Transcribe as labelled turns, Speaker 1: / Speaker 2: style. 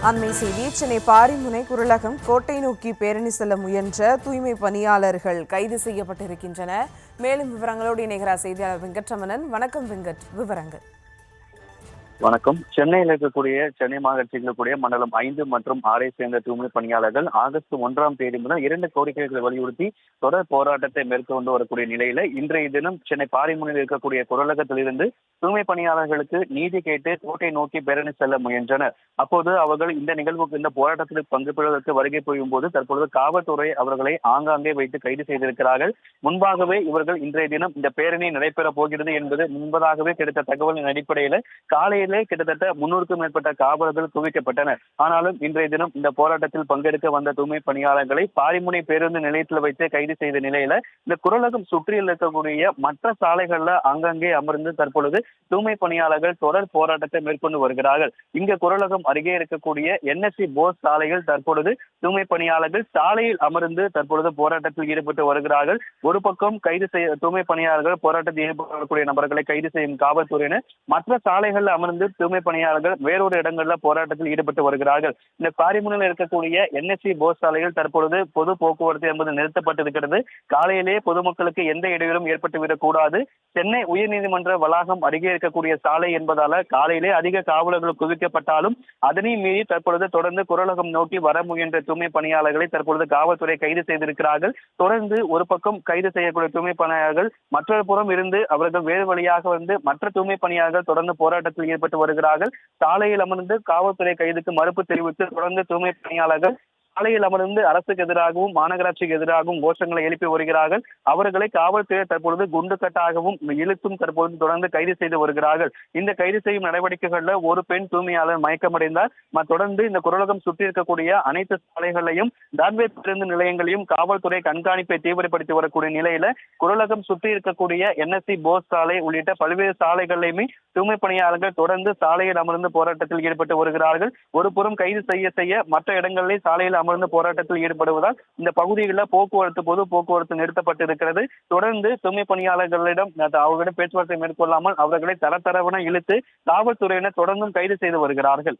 Speaker 1: அண்மை செய்தி. சென்னை பாரிமுனை குரலகம் கோட்டை நோக்கி பேரணி செல்ல முயன்ற தூய்மை பணியாளர்கள் கைது செய்யப்பட்டிருக்கின்றனர். மேலும் விவரங்களோடு இணைகிறார் செய்தியாளர் வெங்கட்ரமணன். வணக்கம் வெங்கட், விவரங்கள்.
Speaker 2: வணக்கம். சென்னையில் இருக்கக்கூடிய சென்னை மாநகராட்சியில் இருக்கக்கூடிய மண்டலம் 5 மற்றும் 6 சேர்ந்த தூய்மை பணியாளர்கள் ஆகஸ்ட் 1ஆம் தேதி முதல் 2 கோரிக்கைகளை வலியுறுத்தி தொடர் போராட்டத்தை மேற்கொண்டு வரக்கூடிய நிலையில இன்றைய தினம் சென்னை பாரிமுனையில் இருக்கக்கூடிய குரலகத்திலிருந்து தூய்மை பணியாளர்களுக்கு நீதி கேட்டு கோட்டை நோக்கி பேரணி செல்ல முயன்றனர். அப்போது அவர்கள் இந்த போராட்டத்தில் பங்கு பெறுவதற்கு வருகை புரியும் போது தற்பொழுது காவல்துறை அவர்களை ஆங்காங்கே வைத்து கைது செய்திருக்கிறார்கள். முன்பாகவே இவர்கள் இன்றைய தினம் இந்த பேரணி நடைபெறப் போகிறது என்பது முன்பதாகவே கிடைத்த தகவலின் அடிப்படையில் காலையில் கிட்டத்தட்ட 300க்கும் மேற்பட்ட காவலர்கள் குவிக்கப்பட்டனர். ஆனாலும் இன்றைய தினம் இந்த போராட்டத்தில் பங்கெடுக்க வந்த தூய்மை பணியாளர்களை பாரிமுனை பேருந்து நிலையத்தில் வைத்து கைது செய்த நிலையில இந்த குரலகம் சுற்றியில் இருக்கக்கூடிய மற்ற சாலைகள்ல அங்கங்கே அமர்ந்து தற்பொழுது தூய்மை பணியாளர்கள் தொடர் போராட்டத்தை மேற்கொண்டு வருகிறார்கள். இங்க குரலகம் அருகே இருக்கக்கூடிய NSC போஸ் சாலையில் தற்பொழுது தூய்மை பணியாளர்கள் சாலையில் அமர்ந்து தற்பொழுது போராட்டத்தில் ஈடுபட்டு வருகிறார்கள். ஒரு பக்கம் தூய்மை பணியாளர்கள் போராட்டத்தில் ஈடுபடக்கூடிய நபர்களை கைது செய்யும் காவல்துறையினர் மற்ற சாலைகள்ல அமர்ந்து தூய்மை பணியாளர்கள் வேறொரு இடங்கள்ல போராட்டத்தில் ஈடுபட்டு வருகிறார்கள். இந்த பாரிமுனையில் இருக்கக்கூடிய NSC போஸ் சாலையில் தற்பொழுது பொது போக்குவரத்து என்பது நிறுத்தப்பட்டிருக்கிறது. காலையிலே பொதுமக்களுக்கு எந்த இடையூறும் ஏற்பட்டுவிடக் கூடாது. சென்னை உயர்நீதிமன்ற வளாகம் அருகே இருக்கக்கூடிய சாலை என்பதால காலையிலே அதிக காவலர்கள் குவிக்கப்பட்டாலும் அதனை மீறி தற்பொழுது தொடர்ந்து குரலகம் நோக்கி வர முயன்ற தூய்மை பணியாளர்களை தற்பொழுது காவல்துறை கைது செய்திருக்கிறார்கள். தொடர்ந்து ஒரு பக்கம் கைது செய்யக்கூடிய தூய்மை பணியாளர்கள் மற்றொரு புறம் இருந்து அவர்கள் வேறு வழியாக வந்து மற்ற தூய்மை பணியாளர்கள் தொடர்ந்து போராட்டத்தில் ஈடுபட்டு வருகிறார்கள். சாலையில் அமர்ந்து காவல்துறை கைதுக்கு மறுப்பு தெரிவித்து தொடர்ந்து தூய்மை பணியாளர்கள் சாலையில் அமர்ந்து அரசுக்கு எதிராகவும் மாநகராட்சிக்கு எதிராகவும் கோஷங்களை எழுப்பி வருகிறார்கள். அவர்களை காவல்துறை தற்பொழுது குண்டுக்கட்டாகவும் இழுத்தும் தற்பொழுது தொடர்ந்து கைது செய்து வருகிறார்கள். இந்த கைது செய்யும் நடவடிக்கைகள்ல ஒரு பெண் தூய்மையாளர் மயக்கமடைந்தார். தொடர்ந்து இந்த குரலகம் சுற்றி இருக்கக்கூடிய அனைத்து சாலைகளையும் டான்வேஸ் பேருந்து நிலையங்களையும் காவல்துறை கண்காணிப்பை தீவிரப்படுத்தி வரக்கூடிய நிலையில குரலகம் சுற்றி இருக்கக்கூடிய NSC போஸ் சாலை உள்ளிட்ட பல்வேறு சாலைகளையுமே தூய்மை பணியாளர்கள் தொடர்ந்து சாலையில் அமர்ந்து போராட்டத்தில் ஈடுபட்டு வருகிறார்கள். ஒரு புறம் கைது செய்ய மற்ற இடங்களிலே சாலையில் அமர்ந்து போராட்டத்தில் ஈடுபடுவதால் இந்த பகுதிகளில் பொது போக்குவரத்து நிறுத்தப்பட்டிருக்கிறது. தொடர்ந்து தூய்மை பணியாளர்களிடம் அவர்களிடம் பேச்சுவார்த்தை மேற்கொள்ளாமல் அவர்களை தரத்தரவென இழுத்து காவல்துறையினர் தொடர்ந்தும் கைது செய்து வருகிறார்கள்.